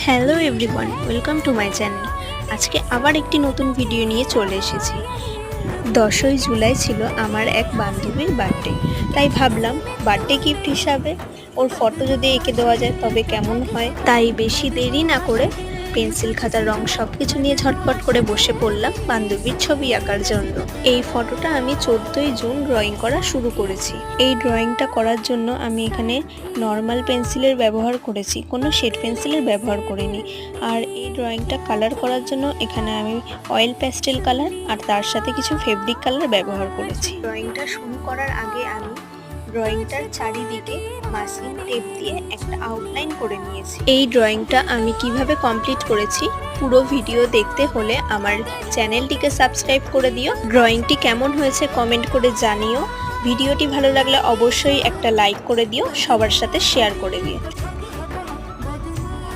Hello everyone, welcome to my channel. আজকে আবার একটি নতুন ভিডিও নিয়ে চলে এসেছি। 10ই জুলাই ছিল আমার এক বান্ধবীর বার্থডে, তাই ভাবলাম বার্থডে গিফট হিসাবে ওর ফটো যদি এঁকে দেওয়া যায় তবে কেমন হয়। তাই বেশি দেরি না করে পেন্সিল, খাতা, রং সব কিছু নিয়ে ঝটপট করে বসে পড়লাম বান্ধবীর ছবি আঁকার জন্য। এই ফটোটা আমি 14ই জুন ড্রয়িং করা শুরু করেছি। এই ড্রয়িংটা করার জন্য আমি এখানে নর্মাল পেন্সিলের ব্যবহার করেছি, কোনো শেড পেন্সিলের ব্যবহার করিনি। আর এই ড্রয়িংটা কালার করার জন্য এখানে আমি অয়েল প্যাস্টেল কালার আর তার সাথে কিছু ফেব্রিক কালার ব্যবহার করেছি। ড্রয়িংটা শুরু করার আগে আমি ড্রয়িংটার চারিদিকে মাস্কিং টেপ দিয়ে একটা আউটলাইন করে নিয়েছি। এই ড্রয়িংটা আমি কিভাবে কমপ্লিট করেছি পুরো ভিডিও দেখতে হলে আমার চ্যানেলটিকে সাবস্ক্রাইব করে দিও। ড্রয়িংটি কেমন হয়েছে কমেন্ট করে জানিও। ভিডিওটি ভালো লাগলে অবশ্যই একটা লাইক করে দিও, সবার সাথে শেয়ার করে দিও।